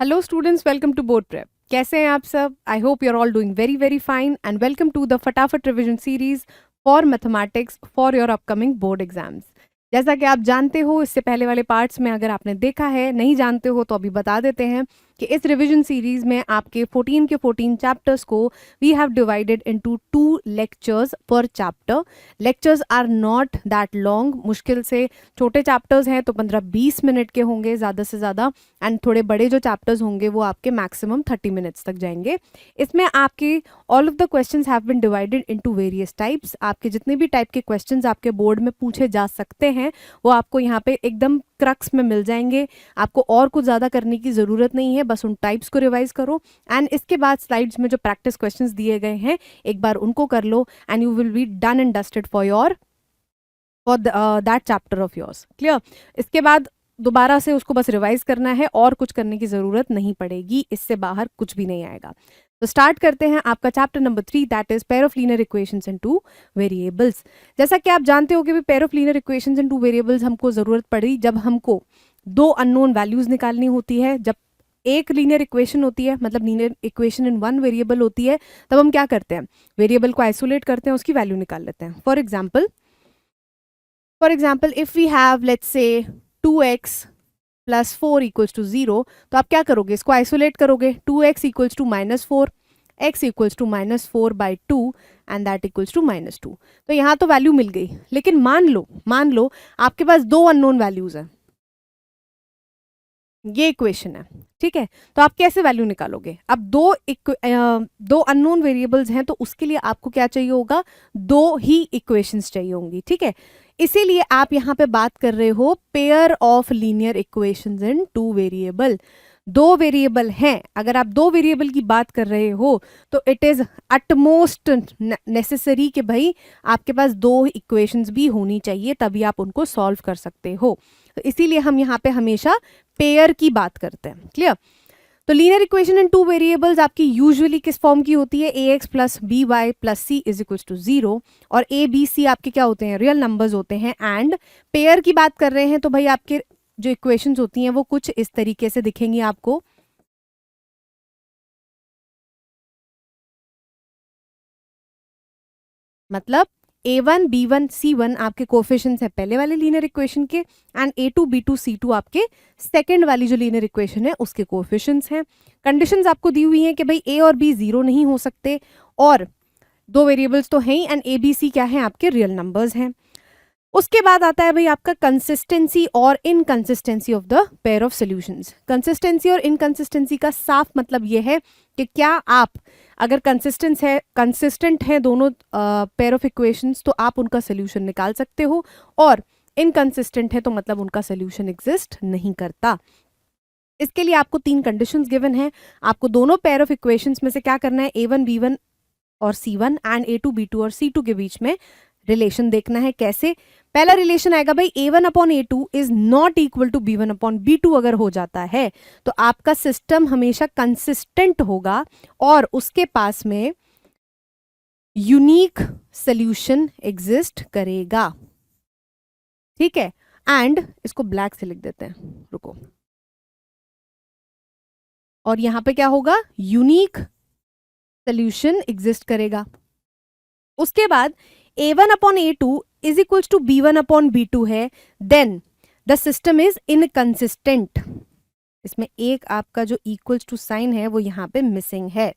Hello students, welcome to board prep. कैसे हैं आप सब? I hope you are all doing very very fine and welcome to the Fatafat revision series for mathematics for your upcoming board exams. जैसा कि आप जानते हो, इससे पहले वाले पार्ट्स में अगर आपने देखा है, नहीं जानते हो तो अभी बता देते हैं कि इस रिवीजन सीरीज में आपके 14 के 14 चैप्टर्स को we have divided into 2 lectures per chapter. Lectures are not that long, मुश्किल से छोटे चैप्टर्स हैं तो 15-20 मिनट के होंगे ज़्यादा से ज़्यादा, एंड थोड़े बड़े जो चैप्टर्स होंगे वो आपके मैक्सिमम 30 मिनट्स तक जाएंगे। इसमें आपके all of the questions have been divided into various types. आपके जितने भी टाइप के क्वेश्चंस आपके बोर्ड में पूछे जा सकते हैं वो आपको यहाँ पे एकदम क्रक्स में मिल जाएंगे। आपको और कुछ ज़्यादा करने की ज़रूरत नहीं है, बस उन टाइप्स को रिवाइज करो एंड इसके बाद स्लाइड्स में जो प्रैक्टिस क्वेश्चंस दिए गए हैं एक बार उनको कर लो and you will be done and dusted for that chapter of yours. Clear? इसके बाद दोबारा से उसको बस रिवाइज करना है और कुछ करने की ज़रूरत नहीं पड़ेगी, इससे बाहर कुछ भी नहीं आएगा। तो स्टार्ट करते हैं आपका chapter number 3, that is pair of linear equations in 2 variables. जैसा कि आप जानते हो कि pair of linear equations in 2 variables हमको ज़रूरत पड़ी जब हमको 2 अननोन वैल्यूज निकालनी होती है। जब एक लीनियर इक्वेशन होती है, मतलब लीनियर इक्वेशन इन 1 वेरिएबल होती है, तब हम क्या करते हैं? वेरिएबल को आइसोलेट करते हैं, उसकी वैल्यू निकाल लेते हैं। For example if we have let's say 2x plus 4 equals to 0, तो आप क्या करोगे? इसको आइसोलेट करोगे। 2x equals to -4, x equals to -4/2 and that equals to -2। तो यहाँ तो वैल्यू मिल गई, लेकिन मान लो आपके पास 2 अननोन वैल्यूज हैं। ये इक्वेशन है, ठीक है? तो आप कैसे वैल्यू निकालोगे? अब दो अननोन वेरिएबल्स हैं, तो उसके लिए आपको क्या चाहिए होगा? 2 ही इक्वेशंस चाहिए होंगी, ठीक है? इसीलिए आप यहाँ पे बात कर रहे हो pair of linear equations in 2 variable. 2 variable हैं, अगर आप 2 वेरिएबल की बात कर रहे हो तो इट इज अटमोस्ट नेसेसरी कि भाई आपके पास 2 इक्वेशंस भी होनी चाहिए, तभी आप उनको सॉल्व कर सकते हो। तो इसीलिए हम यहाँ पे हमेशा पेयर की बात करते हैं। क्लियर? तो लीनियर इक्वेशन इन 2 वेरिएबल्स आपकी यूजुअली किस फॉर्म की होती है? ax plus B Y plus C is equals to 0, और a b c आपके क्या होते हैं? रियल नंबर्स होते हैं। एंड पेयर की बात कर रहे हैं तो भाई आपके जो इक्वेशंस होती हैं वो कुछ इस तरीके से दिखेंगी आपको। मतलब a1 b1 c1 आपके कोफिशिएंट्स है पहले वाले लीनियर इक्वेशन के, एंड a2 b2 c2 आपके सेकंड वाली जो लीनियर इक्वेशन है उसके कोफिशिएंट्स हैं। कंडीशंस आपको दी हुई हैं कि भाई a और b 0 नहीं हो सकते, और 2 वेरिएबल्स तो हैं ही, एंड a b c क्या है? आपके रियल नंबर्स हैं। उसके बाद आता है भाई आपका कंसिस्टेंसी और inconsistency of the pair of solutions. Consistency और इनकंसिस्टेंसी का साफ मतलब ये है कि क्या आप अगर कंसिस्टेंट है दोनों पेयर ऑफ इक्वेशंस तो आप उनका सोल्यूशन निकाल सकते हो, और इनकंसिस्टेंट है तो मतलब उनका सोल्यूशन एग्जिस्ट नहीं करता। इसके लिए आपको 3 कंडीशंस गिवन है। आपको दोनों पेयर ऑफ इक्वेशंस में से क्या करना है? a1 b1 और c1 एंड a2 b2 और c2 के बीच में रिलेशन देखना है। कैसे? पहला रिलेशन आएगा भाई a1 upon a2 is not equal to b1 upon b2। अगर हो जाता है तो आपका सिस्टम हमेशा कंसिस्टेंट होगा और उसके पास में यूनिक सोल्यूशन एग्जिस्ट करेगा, ठीक है? एंड इसको ब्लैक से लिख देते हैं, रुको। और यहां पे क्या होगा? यूनिक सोल्यूशन एग्जिस्ट करेगा। उसके बाद a1 upon a2 is equals to b1 upon b2 है, then the system is inconsistent. इसमें एक आपका जो इक्वल्स टू साइन है वो यहां पे मिसिंग है।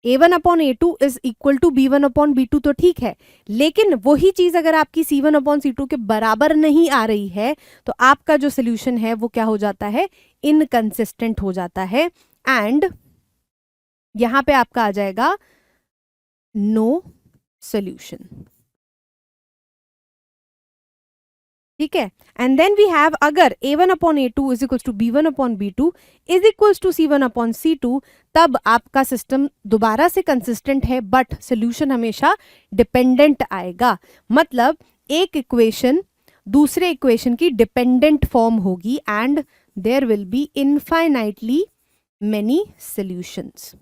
a1 upon a2 is equal to b1 upon b2 तो ठीक है, लेकिन वही चीज अगर आपकी c1 अपॉन c2 के बराबर नहीं आ रही है तो आपका जो सोल्यूशन है वो क्या हो जाता है? इनकंसिस्टेंट हो जाता है। एंड यहां पे आपका आ जाएगा नो सोल्यूशन, ठीक है? एंड देन वी हैव अगर a1 upon a2 is equals to b1 upon b2 is equals to c1 upon c2, तब आपका सिस्टम दोबारा से कंसिस्टेंट है, बट सोल्यूशन हमेशा डिपेंडेंट आएगा। मतलब एक इक्वेशन दूसरे इक्वेशन की डिपेंडेंट फॉर्म होगी and there will be infinitely many solutions.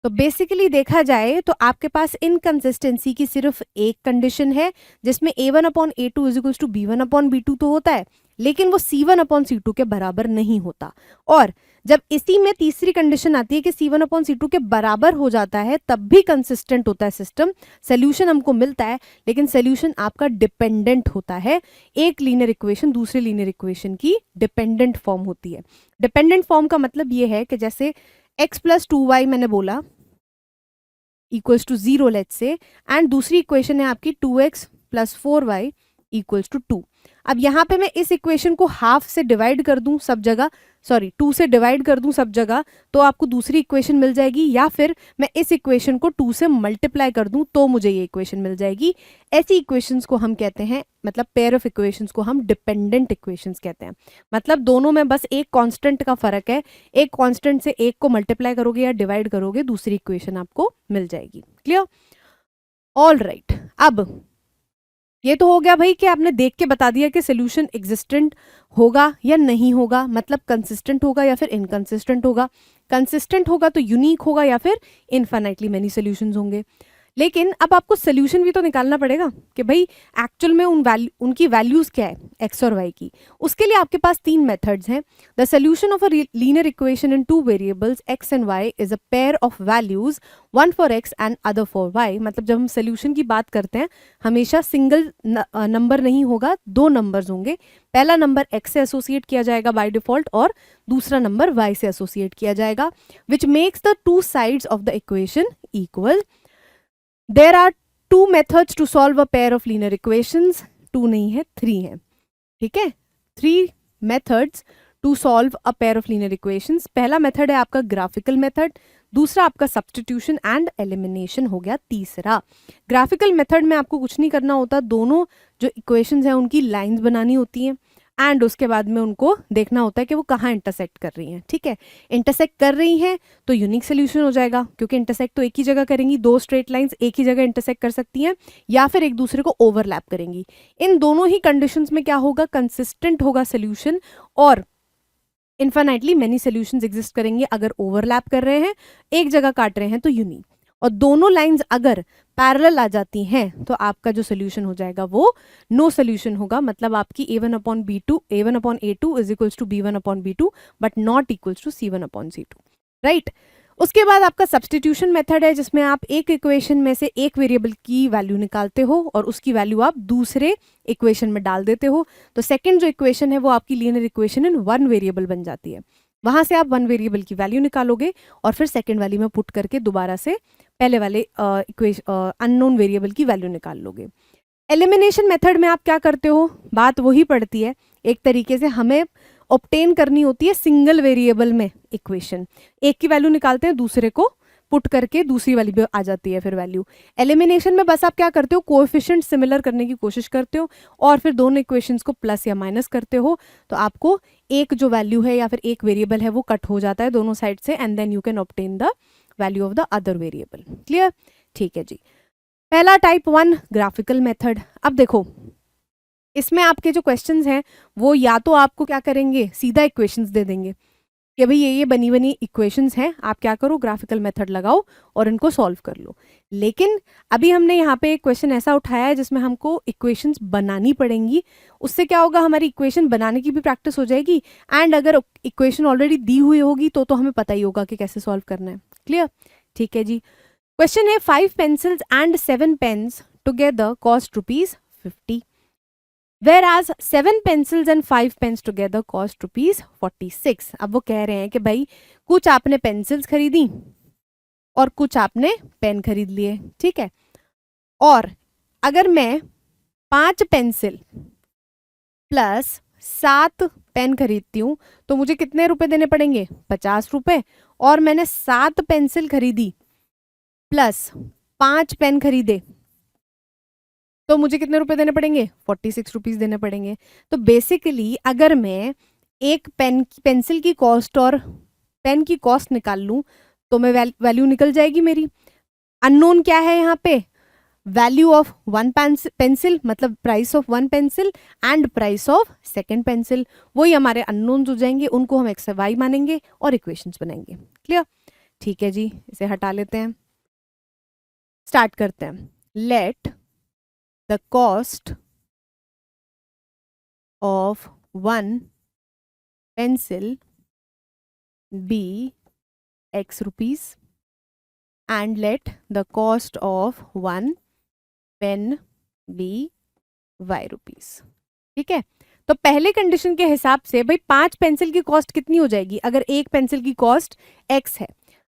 तो बेसिकली देखा जाए तो आपके पास इनकंसिस्टेंसी की सिर्फ एक कंडीशन है, जिसमें a1 upon a2 is equals to b1 upon b2 तो होता है, लेकिन वो C1/C2 के बराबर नहीं होता। और जब इसी में तीसरी कंडीशन आती है कि C1/C2 के बराबर हो जाता है, तब भी कंसिस्टेंट होता है सिस्टम, सोल्यूशन हमको मिलता है, लेकिन सोल्यूशन आपका डिपेंडेंट होता है। एक लीनियर इक्वेशन दूसरे लीनियर इक्वेशन की डिपेंडेंट फॉर्म होती है। डिपेंडेंट फॉर्म का मतलब ये है कि जैसे x + 2y मैंने बोला equals to 0 let's say, and दूसरी इक्वेशन है आपकी 2x + 4y इक्वल्स टू 2। अब यहाँ पे मैं इस इक्वेशन को हाफ से डिवाइड कर दूं सब जगह, सॉरी 2 से डिवाइड कर दूं सब जगह, तो आपको दूसरी इक्वेशन मिल जाएगी, या फिर मैं इस इक्वेशन को 2 से मल्टीप्लाई कर दूं तो मुझे ये इक्वेशन मिल जाएगी। ऐसी इक्वेशंस को हम कहते हैं, मतलब पेयर ऑफ इक्वेशंस को हम डिपेंडेंट इक्वेशंस कहते हैं। मतलब दोनों में बस एक कांस्टेंट का फर्क है, एक कांस्टेंट से एक को मल्टीप्लाई करोगे या डिवाइड करोगे, दूसरी इक्वेशन आपको मिल जाएगी। क्लियर? All right. अब ये तो हो गया भाई कि आपने देख के बता दिया कि सोल्यूशन एग्जिस्टेंट होगा या नहीं होगा, मतलब कंसिस्टेंट होगा या फिर इनकंसिस्टेंट होगा। कंसिस्टेंट होगा तो यूनिक होगा या फिर इनफाइनाइटली मेनी सोल्यूशंस होंगे। लेकिन अब आपको सोल्यूशन भी तो निकालना पड़ेगा कि भाई एक्चुअल में उनकी वैल्यूज क्या है एक्स और वाई की। उसके लिए आपके पास तीन मेथड्स हैं। The solution of a linear equation in two variables X and Y is a pair of values, one for X and other for Y. मतलब जब हम सोल्यूशन की बात करते हैं हमेशा सिंगल नंबर नहीं होगा, दो नंबर्स होंगे। पहला नंबर एक्स से एसोसिएट किया जाएगा बाय डिफॉल्ट और दूसरा नंबर वाई से एसोसिएट किया जाएगा, which makes the two sides of the equation equal. There are two methods to solve a pair of linear equations. Two नहीं है, three है, ठीक है। Three methods to solve a pair of linear equations. पहला method है आपका graphical method, दूसरा आपका सब्स्टिट्यूशन एंड एलिमिनेशन हो गया तीसरा। ग्राफिकल मेथड में आपको कुछ नहीं करना होता, दोनों जो इक्वेशंस हैं उनकी लाइंस बनानी होती हैं एंड उसके बाद में उनको देखना होता है कि वो कहाँ इंटरसेक्ट कर रही हैं। ठीक है, इंटरसेक्ट कर रही हैं तो यूनिक सोल्यूशन हो जाएगा, क्योंकि इंटरसेक्ट तो एक ही जगह करेंगी, दो स्ट्रेट लाइंस एक ही जगह इंटरसेक्ट कर सकती हैं या फिर एक दूसरे को ओवरलैप करेंगी। इन दोनों ही कंडीशंस में क्या होगा, कंसिस्टेंट होगा सोल्यूशन, और इन्फाइनाइटली मेनी सोल्यूशंस एग्जिस्ट करेंगे। अगर ओवरलैप कर रहे हैं, एक जगह काट रहे हैं तो यूनिक, और दोनों लाइंस अगर पैरेलल आ जाती हैं तो आपका जो सोल्यूशन हो जाएगा वो नो सोल्यूशन होगा। मतलब आपकी a1/b2 a1/a2 is equals to b1/b2 but not equals to c1/c2, right. उसके बाद आपका सब्स्टिट्यूशन मेथड है, जिसमें आप एक इक्वेशन में से एक वेरिएबल की वैल्यू निकालते हो और उसकी वैल्यू आप दूसरे इक्वेशन में डाल देते हो। तो सेकंड जो इक्वेशन है वो आपकी linear equation in one variable बन जाती है। वहां से आप वन वेरिएबल की वैल्यू निकालोगे और फिर सेकंड वाली में पुट करके दोबारा से पहले वाले अननोन वेरिएबल की वैल्यू निकाल लोगे। एलिमिनेशन मेथड में आप क्या करते हो, बात वही पड़ती है। एक तरीके से हमें ऑब्टेन करनी होती है सिंगल वेरिएबल में इक्वेशन, एक की वैल्यू निकालते हैं, दूसरे को पुट करके दूसरी वाली भी आ जाती है फिर वैल्यू। एलिमिनेशन में बस आप क्या करते हो, कोएफिशिएंट सिमिलर करने की कोशिश करते हो और फिर दोनों इक्वेशंस को प्लस या माइनस करते हो, तो आपको एक जो वैल्यू है या फिर एक वेरिएबल है वो कट हो जाता है दोनों साइड से, and then you can obtain the value of the other variable. Clear? ठीक है जी। पहला टाइप 1 ग्राफिकल मेथड। अब देखो इसमें आपके जो क्वेश्चंस हैं वो या तो आपको क्या करेंगे, सीधा इक्वेशंस दे देंगे कि भाई ये बनी बनी इक्वेशंस हैं, आप क्या करो ग्राफिकल मेथड लगाओ और इनको सॉल्व कर लो। लेकिन अभी हमने यहाँ पे एक क्वेश्चन ऐसा उठाया है जिसमें हमको इक्वेशंस बनानी पड़ेंगी। उससे क्या होगा, हमारी इक्वेशन बनाने की भी प्रैक्टिस हो जाएगी, एंड अगर इक्वेशन ऑलरेडी दी हुई होगी तो हमें पता ही होगा कि कैसे सॉल्व करना है। क्लियर? ठीक है जी। क्वेश्चन है 5 pencils and 7 pens together cost ₹50, whereas 7 pencils and 5 pens together cost ₹46। अब वो कह रहे हैं कि भाई कुछ आपने पेंसिल्स खरीदी और कुछ आपने पेन खरीद लिए, ठीक है, और अगर मैं 5 पेंसिल प्लस 7 पेन खरीदती हूँ तो मुझे कितने रुपए देने पड़ेंगे, 50 रुपए। और मैंने 7 पेंसिल खरीदी प्लस 5 पेन खरीदे तो मुझे कितने रुपए देने पड़ेंगे, 46 रुपीज देने पड़ेंगे। तो बेसिकली अगर मैं एक पेंसिल की कॉस्ट और पेन की कॉस्ट निकाल लूं तो मैं वैल्यू निकल जाएगी मेरी। अननोन क्या है यहाँ पे, वैल्यू ऑफ वन पेंसिल, मतलब price of one pencil and price of second pencil, वही हमारे अननोन्स हो जाएंगे, उनको हम एक्स वाई मानेंगे और इक्वेशंस बनाएंगे। क्लियर? ठीक है जी, इसे हटा लेते हैं, स्टार्ट करते हैं। Let the cost of 1 pencil be X rupees and let the cost of 1 pen be Y rupees। ठीक है, तो पहले कंडीशन के हिसाब से भाई 5 पेंसिल की कॉस्ट कितनी हो जाएगी? अगर एक पेंसिल की कॉस्ट X है,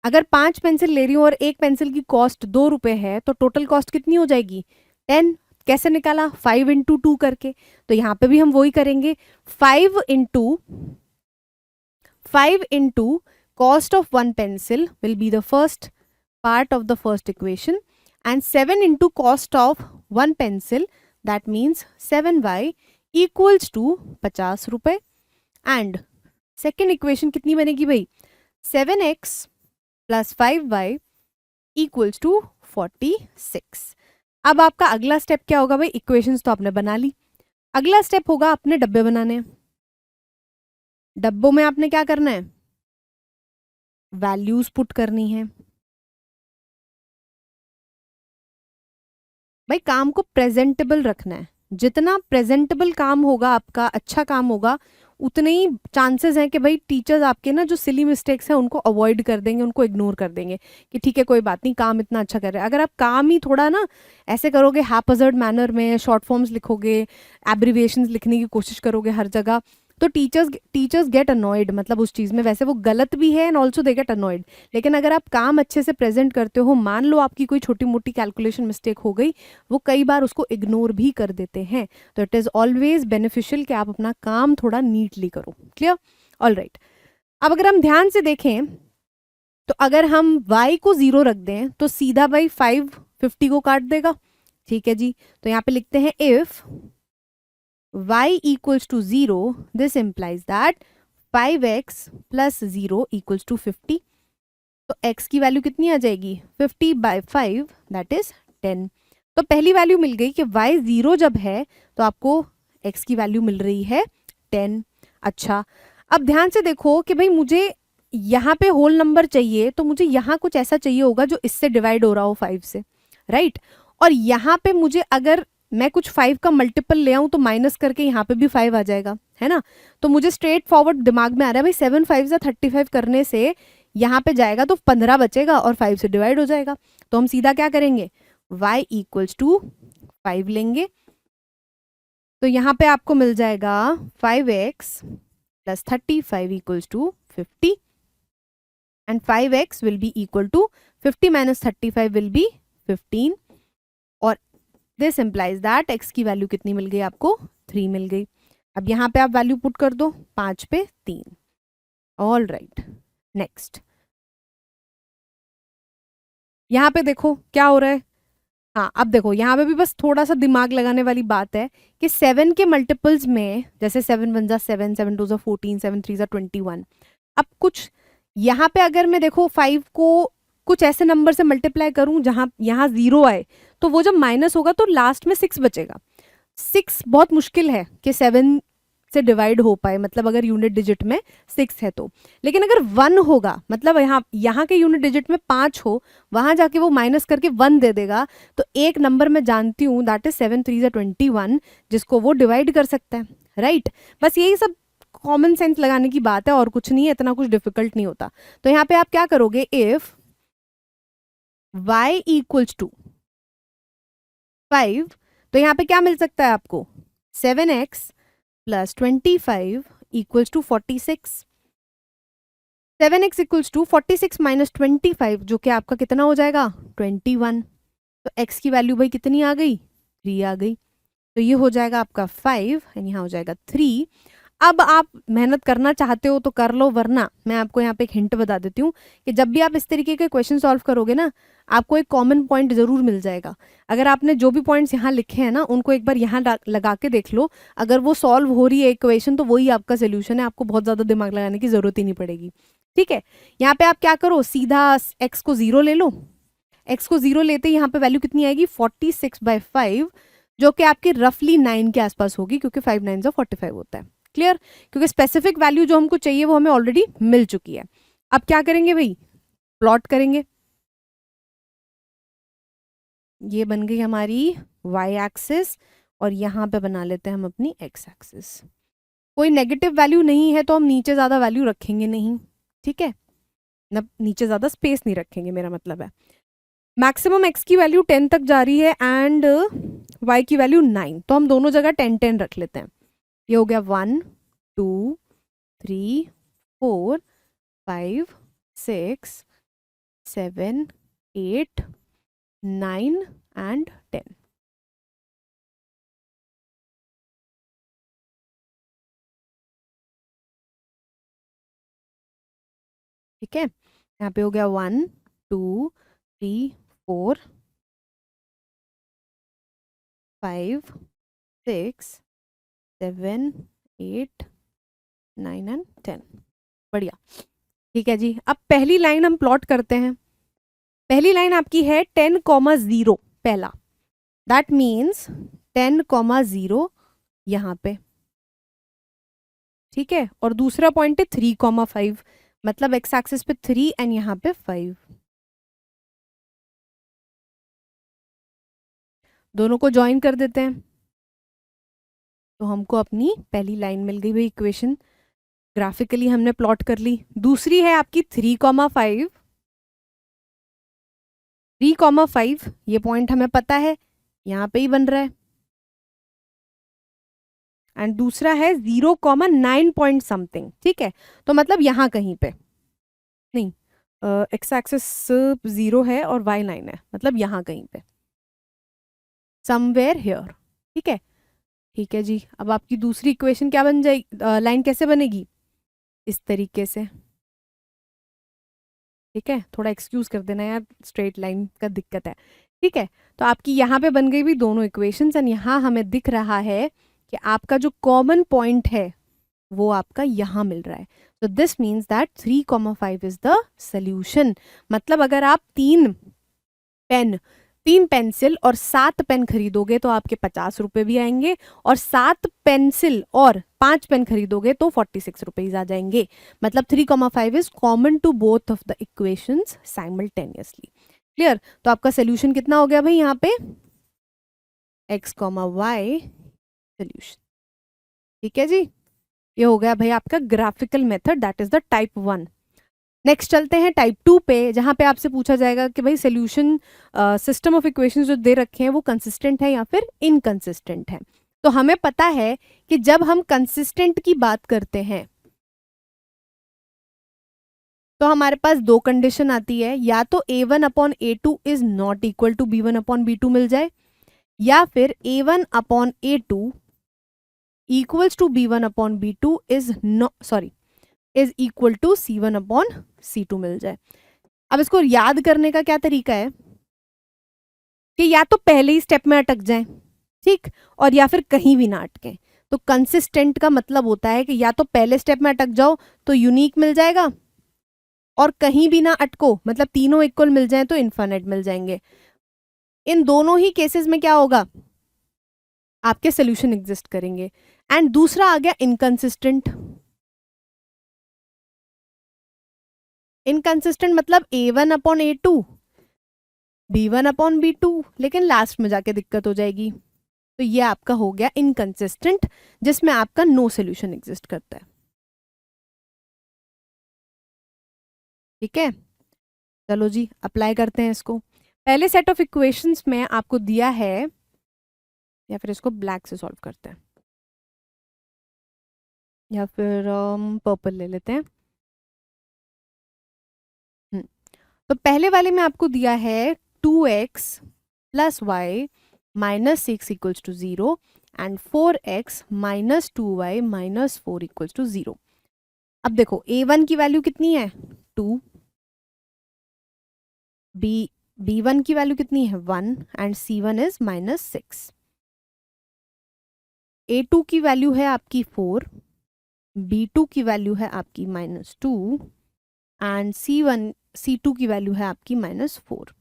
अगर 5 पेंसिल ले रही हूँ और एक पेंसिल की कॉस्ट 2 रुपए है, तो टोटल कॉस्ट कितनी हो जाएगी? 10। कैसे निकाला? 5 इंटू 2 करके। तो यहाँ पे भी हम वही करेंगे, 5 into cost of one pencil will be the first part of the first equation, and 7 into cost of one pencil, that means 7y equals to 50 रुपए। and second equation कितनी बनेगी भाई? 7x plus 5y equals to 46। अब आपका अगला step क्या होगा भाई? इक्वेशंस तो आपने बना ली, अगला स्टेप होगा अपने डब्बे बनाने। डब्बों में आपने क्या करना है? वैल्यूज पुट करनी है। भाई काम को प्रेजेंटेबल रखना है, जितना प्रेजेंटेबल काम होगा आपका, अच्छा काम होगा, उतने ही चांसेस हैं कि भाई टीचर्स आपके ना जो सिली मिस्टेक्स हैं उनको अवॉइड कर देंगे, उनको इग्नोर कर देंगे कि ठीक है कोई बात नहीं, काम इतना अच्छा कर रहे हैं। अगर आप काम ही थोड़ा ना ऐसे करोगे, हैपहज़र्ड मैनर में शॉर्ट फॉर्म्स लिखोगे, एब्रिविएशंस लिखने की कोशिश करोगे हर जगह, तो टीचर्स गेट अनॉयड, मतलब उस चीज़ में वैसे वो गलत भी है and also they get annoyed. लेकिन अगर आप काम अच्छे से प्रेजेंट करते हो, मान लो आपकी कोई छोटी मोटी कैलकुलेशन मिस्टेक हो गई, वो कई बार उसको इग्नोर भी कर देते हैं। तो इट इज़ ऑलवेज बेनिफिशियल कि आप अपना काम थोड़ा नीटली करो। क्लियर? All right. अब अगर हम ध्यान से देखें तो अगर हम y को 0 रख दें तो सीधा भाई 550 को काट देगा। ठीक है जी, तो यहाँ पे लिखते हैं if y equals to 0, this implies that 5x plus 0 equals to 50। तो x की वैल्यू कितनी आ जाएगी? 50 by 5 that is 10। तो पहली वैल्यू मिल गई कि y 0 जब है तो आपको x की वैल्यू मिल रही है 10। अच्छा, अब ध्यान से देखो कि भाई मुझे यहाँ पे होल नंबर चाहिए, तो मुझे यहाँ कुछ ऐसा चाहिए होगा जो इससे डिवाइड हो रहा हो 5 से, राइट? और यहाँ पे मुझे अगर मैं कुछ 5 का मल्टीपल ले आऊं तो माइनस करके यहाँ पे भी 5 आ जाएगा, है ना? तो मुझे स्ट्रेट फॉरवर्ड दिमाग में आ रहा है भाई 7 5 से 35 करने से यहाँ पे जाएगा तो 15 बचेगा और 5 से डिवाइड हो जाएगा। तो हम सीधा क्या करेंगे? y इक्वल्स टू 5 लेंगे, तो यहाँ पे आपको मिल जाएगा 5x plus 35 equals to 50 and 5x will be equal to 50 minus 35 will be 15 और दिस इम्प्लाइज दैट x की वैल्यू कितनी मिल गई आपको? 3 मिल गई। अब यहाँ पे आप वैल्यू पुट कर दो, 5 पे 3। ऑल राइट, नेक्स्ट यहाँ पे देखो क्या हो रहा है। हाँ, अब देखो यहाँ पे भी बस थोड़ा सा दिमाग लगाने वाली बात है कि 7 के मल्टीपल्स में, जैसे 7 1 जा 7, 7 2 जा 14, 7 3 जा 21। अब कुछ यहाँ पे अगर मैं देखो 5 को कुछ ऐसे नंबर से मल्टीप्लाई करूं जहां यहाँ 0 आए, तो वो जब माइनस होगा तो लास्ट में 6 बचेगा। 6 बहुत मुश्किल है कि 7 से डिवाइड हो पाए, मतलब अगर यूनिट डिजिट में 6 है तो। लेकिन अगर 1 होगा, मतलब यहाँ के यूनिट डिजिट में 5 हो, वहां जाके वो माइनस करके 1 दे देगा, तो एक नंबर मैं जानती हूँ दैट इज 7 3 जा 21, जिसको वो डिवाइड कर सकता है, राइट? बस यही सब कॉमन सेंस लगाने की बात है और कुछ नहीं है, इतना कुछ डिफिकल्ट नहीं होता। तो यहाँ पे आप क्या करोगे? इफ y इक्वल्स टू 5, तो यहाँ पे क्या मिल सकता है आपको? 7x plus 25 equals to 46। 7x equals to 46 minus 25, जो कि आपका कितना हो जाएगा? 21। तो x की वैल्यू भाई कितनी आ गई? 3 आ गई। तो ये हो जाएगा आपका 5 एंड यहाँ हो जाएगा 3। अब आप मेहनत करना चाहते हो तो कर लो, वरना मैं आपको यहाँ पे एक हिंट बता देती हूँ कि जब भी आप इस तरीके के क्वेश्चन सॉल्व करोगे ना, आपको एक कॉमन पॉइंट जरूर मिल जाएगा। अगर आपने जो भी पॉइंट्स यहाँ लिखे हैं ना, उनको एक बार यहाँ लगा के देख लो, अगर वो सॉल्व हो रही है इक्वेशन तो वही आपका सोल्यूशन है, आपको बहुत ज़्यादा दिमाग लगाने की ज़रूरत ही नहीं पड़ेगी। ठीक है, यहाँ पे आप क्या करो, सीधा x को 0 ले लो। x को 0 लेते ही यहाँ पे वैल्यू कितनी आएगी? 46/5, जो कि आपकी रफली 9 के आसपास होगी, क्योंकि 5 9 से 45 होता है। क्लियर? क्योंकि स्पेसिफिक वैल्यू जो हमको चाहिए वो हमें ऑलरेडी मिल चुकी है। अब क्या करेंगे भाई? प्लॉट करेंगे। ये बन गई हमारी y एक्सिस और यहाँ पे बना लेते हैं हम अपनी x एक्सिस। कोई नेगेटिव वैल्यू नहीं है तो हम नीचे ज़्यादा वैल्यू रखेंगे नहीं, ठीक है ना, नीचे ज़्यादा स्पेस नहीं रखेंगे, मेरा मतलब है। मैक्सिमम एक्स की वैल्यू 10 तक जा रही है एंड वाई की वैल्यू 9, तो हम दोनों जगह 10 10 रख लेते हैं। ये हो गया 1 2 3 4 5 6 7 8 9 एंड 10। ठीक है, यहाँ पे हो गया 1 2 3 4 5 6 7 8 9 एंड 10। बढ़िया, ठीक है जी। अब पहली लाइन हम प्लॉट करते हैं। पहली लाइन आपकी है 10,0 पहला, दैट मीन्स 10,0 यहाँ पे, ठीक है। और दूसरा पॉइंट है 3,5, मतलब एक्स एक्सिस पे 3 एंड यहाँ पे 5। दोनों को ज्वाइन कर देते हैं तो हमको अपनी पहली लाइन मिल गई भाई, इक्वेशन ग्राफिकली हमने प्लॉट कर ली। दूसरी है आपकी 3,5, 3,5 ये पॉइंट हमें पता है यहाँ पे ही बन रहा है। एंड दूसरा है 0,9 पॉइंट समथिंग, ठीक है, तो मतलब यहाँ कहीं पे नहीं, एक्स एक्सिस 0 है और y 9 है, मतलब यहाँ कहीं पे, समवेयर हियर, ठीक है। ठीक है जी, अब आपकी दूसरी इक्वेशन क्या बन जाएगी, लाइन कैसे बनेगी, इस तरीके से, ठीक है। थोड़ा एक्सक्यूज कर देना यार, स्ट्रेट लाइन का दिक्कत है, ठीक है। तो आपकी यहाँ पे बन गई भी दोनों इक्वेशंस एंड यहाँ हमें दिख रहा है कि आपका जो कॉमन पॉइंट है वो आपका यहाँ मिल रहा है। तो this means that 3,5 is the solution. मतलब अगर आप 3 पेंसिल और 7 पेन खरीदोगे तो आपके 50 रुपए भी आएंगे, और 7 पेंसिल और 5 पेन खरीदोगे तो 46 रुपीज आ जाएंगे। मतलब 3,5 is common to both of the equations simultaneously. Clear? तो आपका सोल्यूशन कितना हो गया भाई यहाँ पे, x, y सोल्यूशन। ठीक है जी, ये हो गया भाई आपका graphical method, that is the type 1। Next चलते हैं टाइप 2 पे, जहां पे आपसे पूछा जाएगा कि भाई सोल्यूशन सिस्टम ऑफ इक्वेशंस जो दे रखे हैं वो कंसिस्टेंट है या फिर इनकंसिस्टेंट है। तो हमें पता है कि जब हम कंसिस्टेंट की बात करते हैं तो हमारे पास दो कंडीशन आती है, या तो a1/a2 is not equal to b1/b2 मिल जाए, या फिर a1/a2 equals to b1/b2 is is equal to c1/c2 मिल जाए। अब इसको याद करने का क्या तरीका है कि या तो पहले ही स्टेप में अटक जाएं, ठीक, और या फिर कहीं भी ना अटकें। तो कंसिस्टेंट का मतलब होता है कि या तो पहले स्टेप में अटक जाओ तो यूनिक मिल जाएगा, और कहीं भी ना अटको मतलब तीनों इक्वल मिल जाएं तो इनफाइनाइट मिल जाएंगे। इन दोनों ही केसेस में क्या होगा, आपके सोल्यूशन एग्जिस्ट करेंगे। एंड दूसरा आ गया इनकंसिस्टेंट। इनकंसिस्टेंट मतलब a1/a2 b1/b2, लेकिन लास्ट में जाके दिक्कत हो जाएगी। तो ये आपका हो गया इनकंसिस्टेंट, जिसमें आपका नो सोल्यूशन एग्जिस्ट करता है। ठीक है, चलो जी अप्लाई करते हैं इसको। पहले सेट ऑफ इक्वेशंस में आपको दिया है, या फिर इसको ब्लैक से सॉल्व करते हैं, या फिर पर्पल ले लेते हैं। तो पहले वाले में आपको दिया है 2x + y - 6 = 0 and 4x - 2y - 4 = 0। अब देखो a1 की वैल्यू कितनी है 2, b1 की वैल्यू कितनी है 1 एंड c1 इज -6। a2 की वैल्यू है आपकी 4, b2 की वैल्यू है आपकी -2 एंड c2 की वैल्यू है आपकी -4।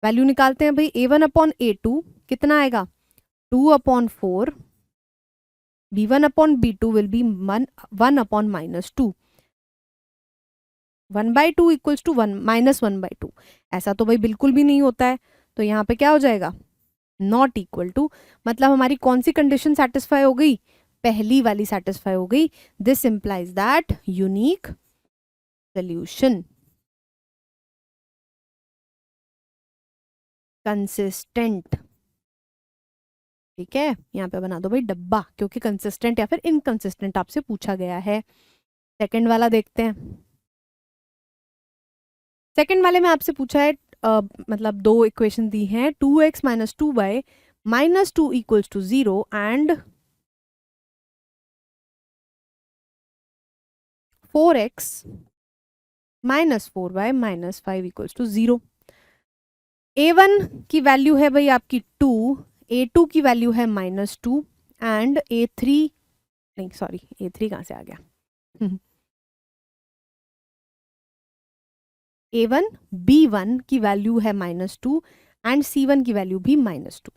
वैल्यू निकालते हैं भाई, a1/a2 कितना आएगा 2/4, b1/b2 will be 1/-2, 1/2 equals to 1 - 1/2। ऐसा तो भाई बिल्कुल भी नहीं होता है, तो यहाँ पे क्या हो जाएगा नॉट इक्वल टू, मतलब हमारी कौन सी कंडीशन सेटिस्फाई हो गई, पहली वाली सेटिस्फाई हो गई, this implies that unique solution, consistent. ठीक है, यहाँ पे बना दो भाई डब्बा, क्योंकि कंसिस्टेंट या फिर इनकंसिस्टेंट आपसे पूछा गया है। सेकंड वाला देखते हैं। सेकंड वाले में आपसे पूछा है मतलब दो इक्वेशन दी हैं, 2x minus 2y minus 2 equals to 0 and 4x minus 4y minus 5 equals to 0। a1 की वैल्यू है भाई आपकी 2, a2 की वैल्यू है -2 एंड a3, नहीं सॉरी a3 कहाँ से आ गया, a1 b1 की वैल्यू है -2 एंड c1 की वैल्यू भी -2,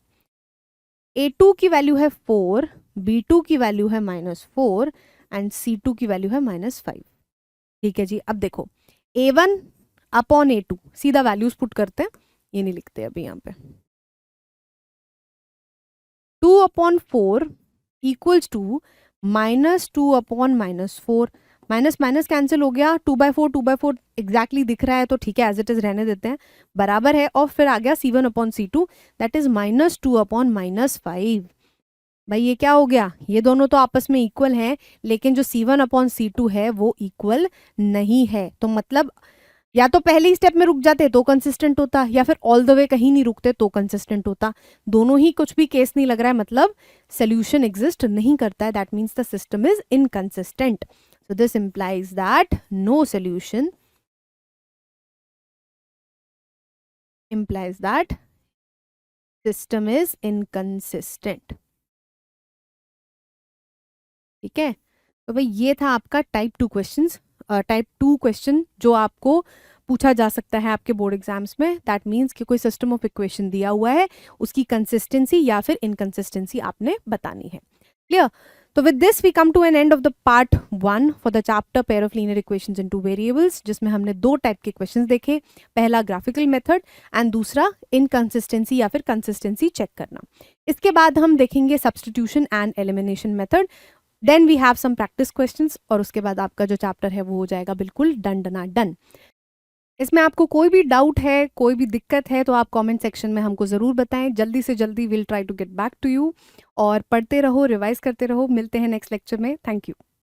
a2 की वैल्यू है 4, b2 की वैल्यू है -4 एंड c2 की वैल्यू है -5। ठीक है जी, अब देखो a1 अपॉन a2 सीधा वैल्यूज पुट करते हैं, ये नहीं लिखते अभी यहाँ पे। 2 upon 4 equals to -2 upon -4, minus minus cancel हो गया, 2/4 एग्जैक्टली दिख रहा है तो ठीक है, एज इट इज रहने देते हैं, बराबर है। और फिर आ गया c1 upon c2 that is -2 upon -5। भाई ये क्या हो गया, ये दोनों तो आपस में इक्वल हैं, लेकिन जो c1 अपॉन c2 है वो इक्वल नहीं है। तो मतलब या तो पहली स्टेप में रुक जाते तो कंसिस्टेंट होता, या फिर ऑल द वे कहीं नहीं रुकते तो कंसिस्टेंट होता। दोनों ही कुछ भी केस नहीं लग रहा है, मतलब सोल्यूशन एग्जिस्ट नहीं करता है, that means the system is inconsistent. So this implies that no solution implies that system is inconsistent। ठीक है, तो भाई ये था आपका टाइप 2 क्वेश्चन जो आपको पूछा जा सकता है आपके बोर्ड एग्जाम्स में। दैट मीन्स कि कोई सिस्टम ऑफ इक्वेशन दिया हुआ है, उसकी कंसिस्टेंसी या फिर इनकंसिस्टेंसी आपने बतानी है। क्लियर? तो with this we come to an end of the part 1 for the chapter pair of linear equations in two variables, जिसमें हमने दो टाइप के क्वेश्चंस देखे, पहला ग्राफिकल मेथड एंड दूसरा इनकंसिस्टेंसी या फिर कंसिस्टेंसी चेक करना। इसके बाद हम देखेंगे substitution and elimination method, then we have some practice questions, और उसके बाद आपका जो चैप्टर है वो हो जाएगा बिल्कुल डन डना डन। इसमें आपको कोई भी डाउट है, कोई भी दिक्कत है, तो आप कमेंट सेक्शन में हमको ज़रूर बताएं। जल्दी से जल्दी will try to get back to you. और पढ़ते रहो, रिवाइज करते रहो। मिलते हैं नेक्स्ट लेक्चर में। Thank you.